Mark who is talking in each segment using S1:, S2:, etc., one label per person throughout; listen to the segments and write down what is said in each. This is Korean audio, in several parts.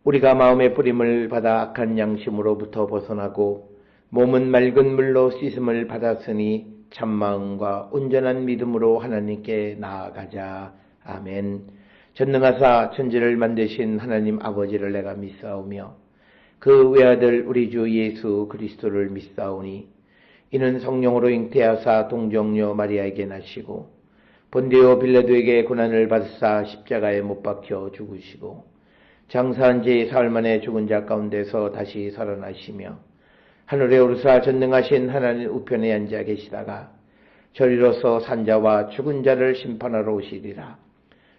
S1: 우리가 마음의 뿌림을 받아 악한 양심으로부터 벗어나고 몸은 맑은 물로 씻음을 받았으니 참마음과 온전한 믿음으로 하나님께 나아가자. 아멘. 전능하사 천지를 만드신 하나님 아버지를 내가 믿사오며 그 외아들 우리 주 예수 그리스도를 믿사오니 이는 성령으로 잉태하사 동정녀 마리아에게 나시고 본디오 빌라도에게 고난을 받으사 십자가에 못 박혀 죽으시고 장사한 지 사흘 만에 죽은 자 가운데서 다시 살아나시며 하늘에 오르사 전능하신 하나님 우편에 앉아 계시다가 저리로서 산자와 죽은 자를 심판하러 오시리라.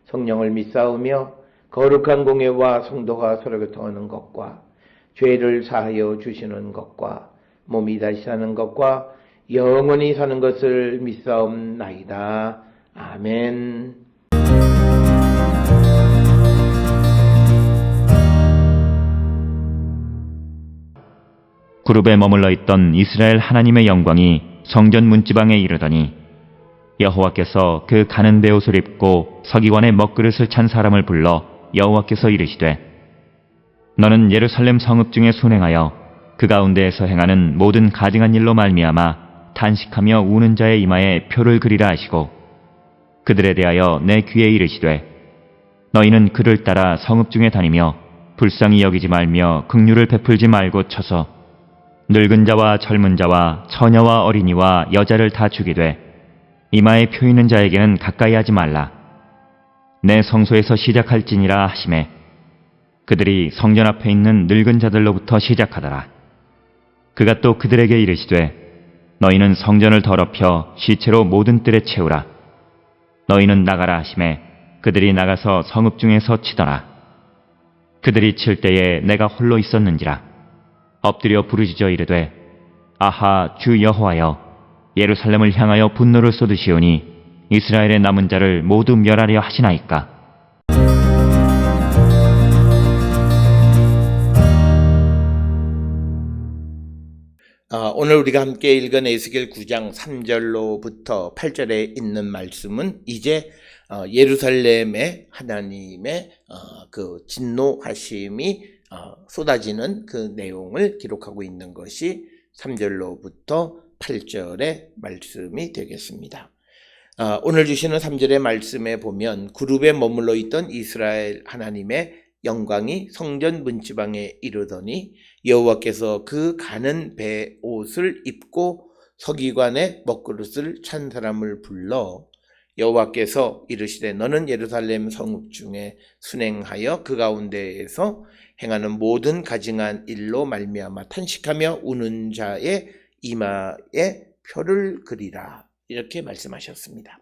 S1: 성령을 믿사오며 거룩한 공예와 성도가 서로 교통하는 것과 죄를 사하여 주시는 것과 몸이 다시 사는 것과 영원히 사는 것을 믿사옵나이다. 아멘.
S2: 그룹에 머물러 있던 이스라엘 하나님의 영광이 성전 문지방에 이르더니 여호와께서 그 가는 베옷을 입고 서기관의 먹그릇을 찬 사람을 불러 여호와께서 이르시되 너는 예루살렘 성읍 중에 순행하여 그 가운데에서 행하는 모든 가증한 일로 말미암아 탄식하며 우는 자의 이마에 표를 그리라 하시고 그들에 대하여 내 귀에 이르시되 너희는 그를 따라 성읍 중에 다니며 불쌍히 여기지 말며 긍휼을 베풀지 말고 쳐서 늙은 자와 젊은 자와 처녀와 어린이와 여자를 다 죽이되 이마에 표 있는 자에게는 가까이 하지 말라. 내 성소에서 시작할지니라 하시매 그들이 성전 앞에 있는 늙은 자들로부터 시작하더라. 그가 또 그들에게 이르시되 너희는 성전을 더럽혀 시체로 모든 뜰에 채우라. 너희는 나가라 하시매 그들이 나가서 성읍 중에서 치더라. 그들이 칠 때에 내가 홀로 있었는지라. 엎드려 부르짖어 이르되 아하 주 여호와여 예루살렘을 향하여 분노를 쏟으시오니 이스라엘의 남은 자를 모두 멸하려 하시나이까.
S1: 오늘 우리가 함께 읽은 에스겔 9장 3절로부터 8절에 있는 말씀은 이제 예루살렘의 하나님의 그 진노하심이 쏟아지는 그 내용을 기록하고 있는 것이 3절로부터 8절의 말씀이 되겠습니다. 오늘 주시는 3절의 말씀에 보면 그룹에 머물러 있던 이스라엘 하나님의 영광이 성전 문지방에 이르더니 여호와께서 그 가는 베옷을 입고 서기관의 먹그릇을 찬 사람을 불러 여호와께서 이르시되 너는 예루살렘 성읍 중에 순행하여 그 가운데에서 행하는 모든 가증한 일로 말미암아 탄식하며 우는 자의 이마에 표를 그리라. 이렇게 말씀하셨습니다.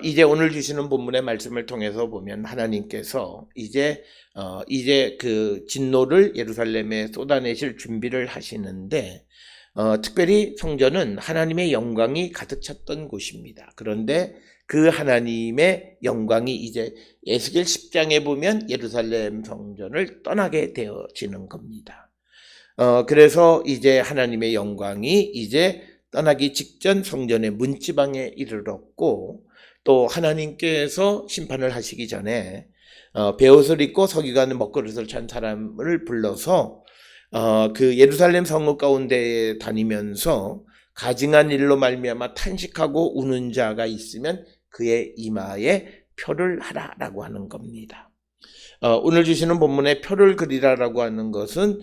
S1: 이제 오늘 주시는 본문의 말씀을 통해서 보면 하나님께서 이제 그 진노를 예루살렘에 쏟아내실 준비를 하시는데 특별히 성전은 하나님의 영광이 가득 찼던 곳입니다. 그런데 그 하나님의 영광이 이제 에스겔 10장에 보면 예루살렘 성전을 떠나게 되어지는 겁니다. 그래서 이제 하나님의 영광이 이제 떠나기 직전 성전의 문지방에 이르렀고 또 하나님께서 심판을 하시기 전에 베옷을 입고 서기관의 먹그릇을 찬 사람을 불러서 그 예루살렘 성읍 가운데에 다니면서 가증한 일로 말미암아 탄식하고 우는 자가 있으면 그의 이마에 표를 하라라고 하는 겁니다. 오늘 주시는 본문에 표를 그리라라고 하는 것은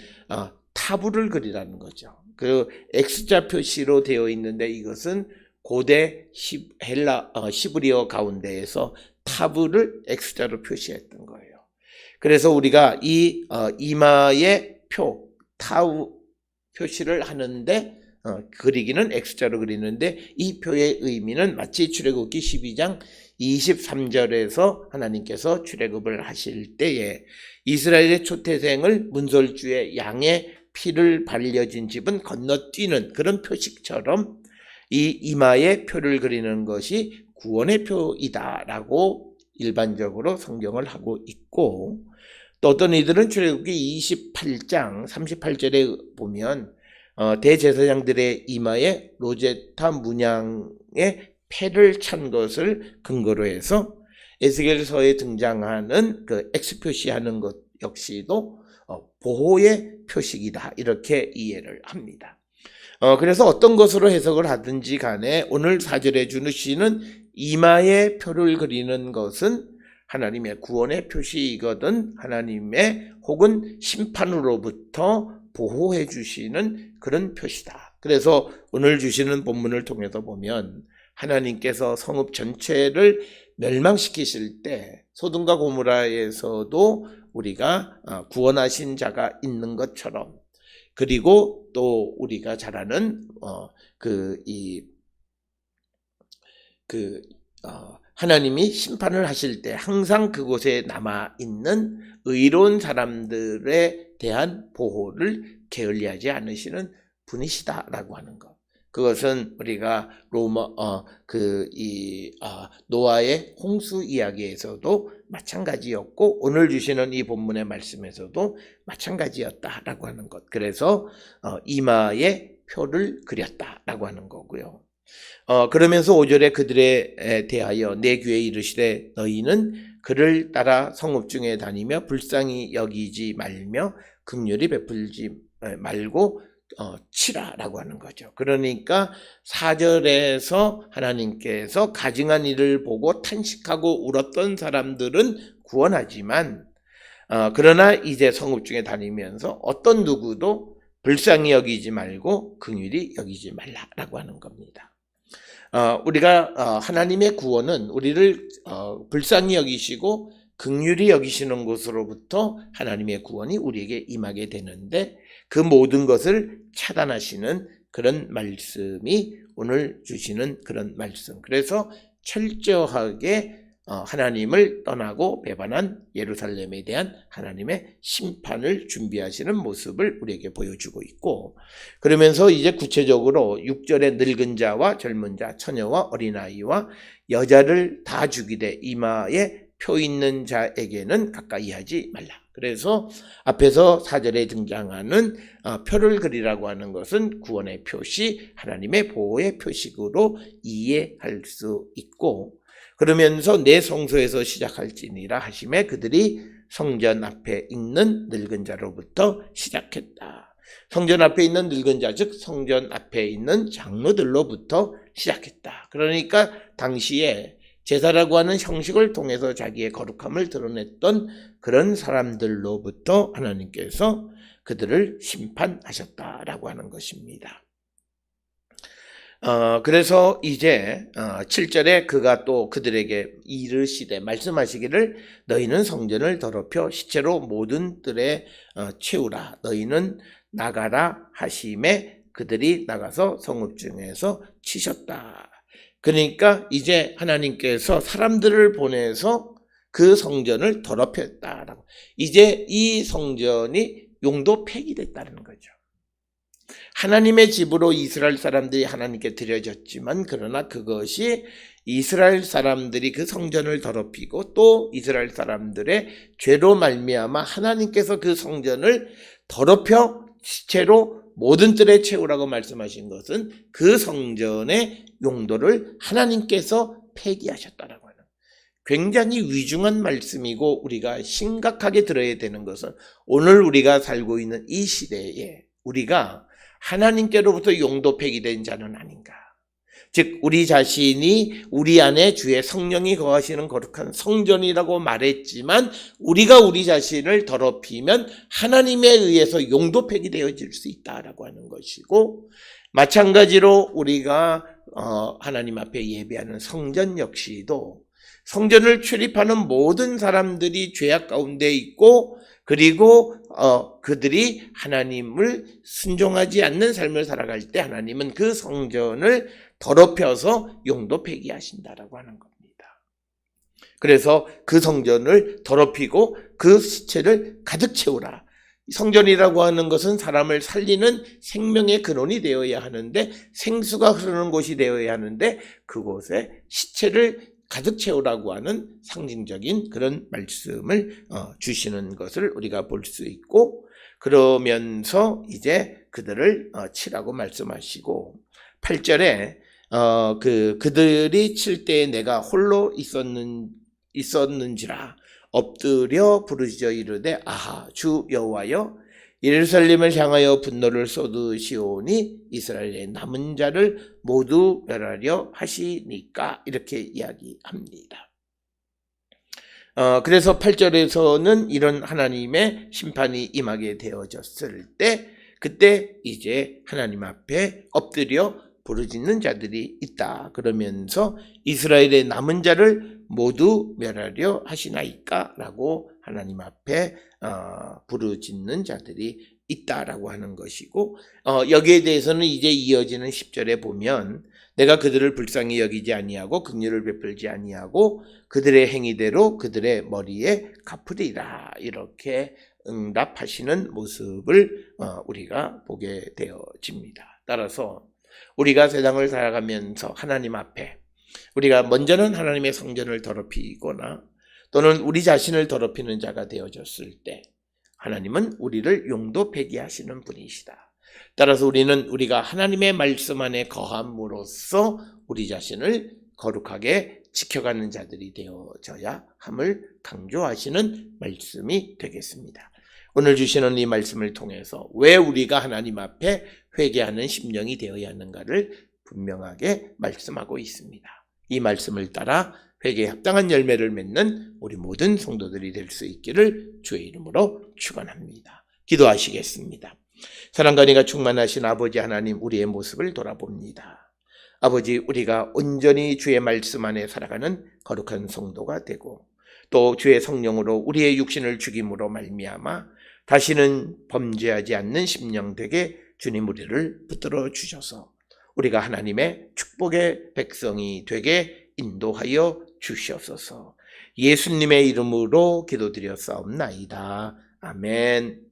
S1: 타부를 그리라는 거죠. 그 X자 표시로 되어 있는데 이것은 고대 시브리어 가운데에서 타부를 X자로 표시했던 거예요. 그래서 우리가 이 이마의 표, 타우 표시를 하는데 그리기는 X자로 그리는데 이 표의 의미는 마치 출애굽기 12장 23절에서 하나님께서 출애굽을 하실 때에 이스라엘의 초태생을 문설주의 양의 피를 발려진 집은 건너뛰는 그런 표식처럼 이 이마에 표를 그리는 것이 구원의 표이다라고 일반적으로 성경을 하고 있고 또 어떤 이들은 출애굽기 28장 38절에 보면 대제사장들의 이마에 로제타 문양의 패를 찬 것을 근거로 해서 에스겔서에 등장하는 그 X 표시하는 것 역시도 보호의 표식이다. 이렇게 이해를 합니다. 그래서 어떤 것으로 해석을 하든지 간에 오늘 4절에 주시는 이마에 표를 그리는 것은 하나님의 구원의 표시이거든 하나님의 혹은 심판으로부터 보호해 주시는 그런 표시다. 그래서 오늘 주시는 본문을 통해서 보면 하나님께서 성읍 전체를 멸망시키실 때 소돔과 고모라에서도 우리가 구원하신 자가 있는 것처럼, 그리고 또 우리가 잘 아는 하나님이 심판을 하실 때 항상 그곳에 남아있는 의로운 사람들에 대한 보호를 게을리하지 않으시는 분이시다라고 하는 것. 그것은 우리가 노아의 홍수 이야기에서도 마찬가지였고 오늘 주시는 이 본문의 말씀에서도 마찬가지였다라고 하는 것. 그래서 이마에 표를 그렸다라고 하는 거고요. 그러면서 5절에 그들에 대하여 내 귀에 이르시되 너희는 그를 따라 성읍 중에 다니며 불쌍히 여기지 말며 긍휼히 베풀지 말고 치라라고 하는 거죠. 그러니까 4절에서 하나님께서 가증한 일을 보고 탄식하고 울었던 사람들은 구원하지만 그러나 이제 성읍 중에 다니면서 어떤 누구도 불쌍히 여기지 말고 긍휼히 여기지 말라라고 하는 겁니다. 우리가 하나님의 구원은 우리를 불쌍히 여기시고 긍휼히 여기시는 곳으로부터 하나님의 구원이 우리에게 임하게 되는데 그 모든 것을 차단하시는 그런 말씀이 오늘 주시는 그런 말씀. 그래서 철저하게 하나님을 떠나고 배반한 예루살렘에 대한 하나님의 심판을 준비하시는 모습을 우리에게 보여주고 있고, 그러면서 이제 구체적으로 6절에 늙은 자와 젊은 자, 처녀와 어린아이와 여자를 다 죽이되 이마에 표 있는 자에게는 가까이 하지 말라. 그래서 앞에서 4절에 등장하는 표를 그리라고 하는 것은 구원의 표시, 하나님의 보호의 표식으로 이해할 수 있고, 그러면서 내 성소에서 시작할지니라 하심에 그들이 성전 앞에 있는 늙은 자로부터 시작했다. 성전 앞에 있는 늙은 자, 즉 성전 앞에 있는 장로들로부터 시작했다. 그러니까 당시에 제사라고 하는 형식을 통해서 자기의 거룩함을 드러냈던 그런 사람들로부터 하나님께서 그들을 심판하셨다라고 하는 것입니다. 그래서 이제 7절에 그가 또 그들에게 이르시되 말씀하시기를 너희는 성전을 더럽혀 시체로 모든 뜰에 채우라. 너희는 나가라 하심에 그들이 나가서 성읍 중에서 치셨다. 그러니까 이제 하나님께서 사람들을 보내서 그 성전을 더럽혔다라고. 이제 이 성전이 용도 폐기됐다는 거죠. 하나님의 집으로 이스라엘 사람들이 하나님께 드려졌지만 그러나 그것이 이스라엘 사람들이 그 성전을 더럽히고 또 이스라엘 사람들의 죄로 말미암아 하나님께서 그 성전을 더럽혀 시체로 모든 뜰에 채우라고 말씀하신 것은 그 성전의 용도를 하나님께서 폐기하셨다라고 하는 굉장히 위중한 말씀이고, 우리가 심각하게 들어야 되는 것은 오늘 우리가 살고 있는 이 시대에 우리가 하나님께로부터 용도 폐기된 자는 아닌가. 즉 우리 자신이 우리 안에 주의 성령이 거하시는 거룩한 성전이라고 말했지만 우리가 우리 자신을 더럽히면 하나님에 의해서 용도 폐기되어질 수 있다라고 하는 것이고, 마찬가지로 우리가 하나님 앞에 예배하는 성전 역시도 성전을 출입하는 모든 사람들이 죄악 가운데 있고, 그리고 그들이 하나님을 순종하지 않는 삶을 살아갈 때 하나님은 그 성전을 더럽혀서 용도 폐기하신다라고 하는 겁니다. 그래서 그 성전을 더럽히고 그 시체를 가득 채우라. 성전이라고 하는 것은 사람을 살리는 생명의 근원이 되어야 하는데, 생수가 흐르는 곳이 되어야 하는데 그곳에 시체를 가득 채우라고 하는 상징적인 그런 말씀을 주시는 것을 우리가 볼 수 있고, 그러면서 이제 그들을 치라고 말씀하시고 8절에 그들이 칠 때에 내가 홀로 있었는지라 엎드려 부르짖어 이르되 아하 주 여호와여 예루살렘을 향하여 분노를 쏟으시오니 이스라엘의 남은 자를 모두 멸하려 하시니까 이렇게 이야기합니다. 그래서 8절에서는 이런 하나님의 심판이 임하게 되어졌을 때 그때 이제 하나님 앞에 엎드려 부르짖는 자들이 있다. 그러면서 이스라엘의 남은 자를 모두 멸하려 하시나이까? 라고 하나님 앞에 부르짖는 자들이 있다라고 하는 것이고 여기에 대해서는 이제 이어지는 10절에 보면 내가 그들을 불쌍히 여기지 아니하고 긍휼을 베풀지 아니하고 그들의 행위대로 그들의 머리에 갚으리라 이렇게 응답하시는 모습을 우리가 보게 되어집니다. 따라서 우리가 세상을 살아가면서 하나님 앞에 우리가 먼저는 하나님의 성전을 더럽히거나 또는 우리 자신을 더럽히는 자가 되어졌을 때 하나님은 우리를 용도 폐기하시는 분이시다. 따라서 우리는 우리가 하나님의 말씀 안에 거함으로써 우리 자신을 거룩하게 지켜가는 자들이 되어져야 함을 강조하시는 말씀이 되겠습니다. 오늘 주시는 이 말씀을 통해서 왜 우리가 하나님 앞에 회개하는 심령이 되어야 하는가를 분명하게 말씀하고 있습니다. 이 말씀을 따라 회개에 합당한 열매를 맺는 우리 모든 성도들이 될 수 있기를 주의 이름으로 축원합니다. 기도하시겠습니다. 사랑과 은혜가 충만하신 아버지 하나님, 우리의 모습을 돌아봅니다. 아버지, 우리가 온전히 주의 말씀 안에 살아가는 거룩한 성도가 되고 또 주의 성령으로 우리의 육신을 죽임으로 말미암아 다시는 범죄하지 않는 심령 되게 주님 우리를 붙들어 주셔서 우리가 하나님의 축복의 백성이 되게 인도하여 주시옵소서. 예수님의 이름으로 기도드렸사옵나이다. 아멘.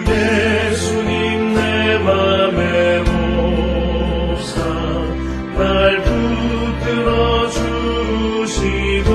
S3: 예수님 내 맘에 오사 날 붙들어 주시고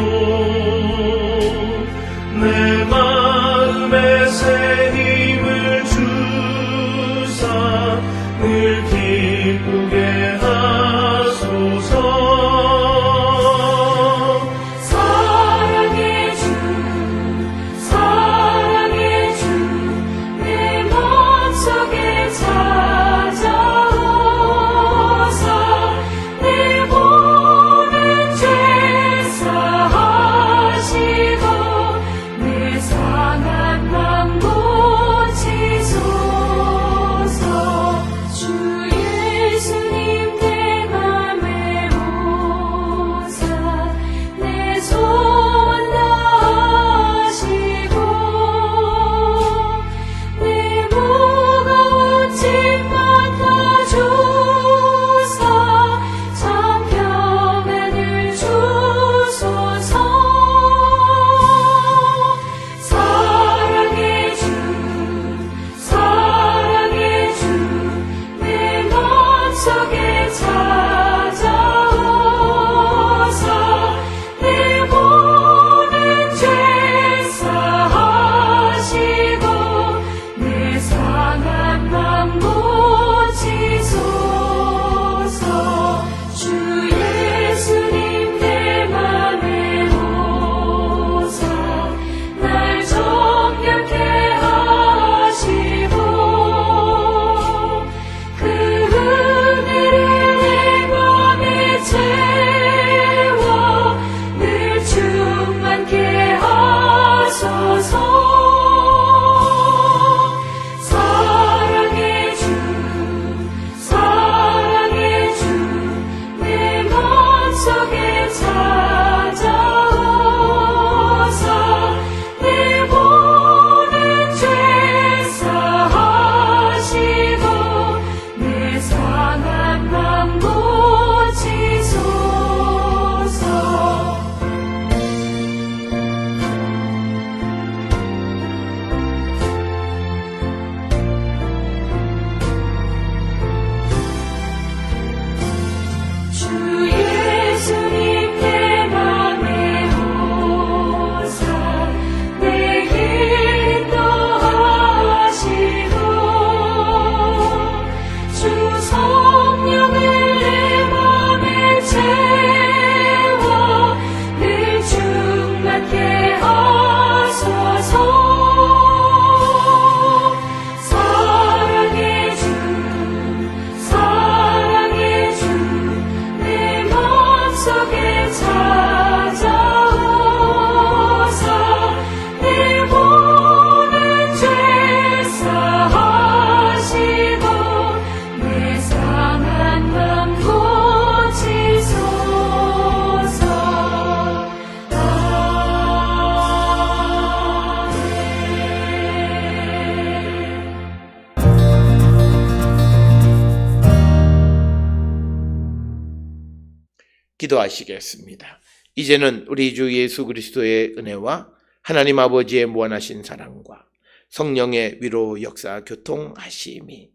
S1: 기도하시겠습니다. 이제는 우리 주 예수 그리스도의 은혜와 하나님 아버지의 무한하신 사랑과 성령의 위로 역사 교통하심이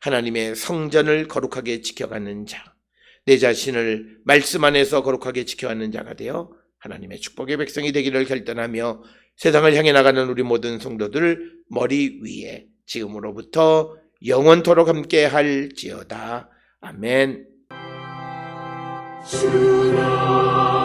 S1: 하나님의 성전을 거룩하게 지켜가는 자, 내 자신을 말씀 안에서 거룩하게 지켜가는 자가 되어 하나님의 축복의 백성이 되기를 결단하며 세상을 향해 나가는 우리 모든 성도들 머리 위에 지금으로부터 영원토록 함께 할지어다. 아멘.
S3: 주라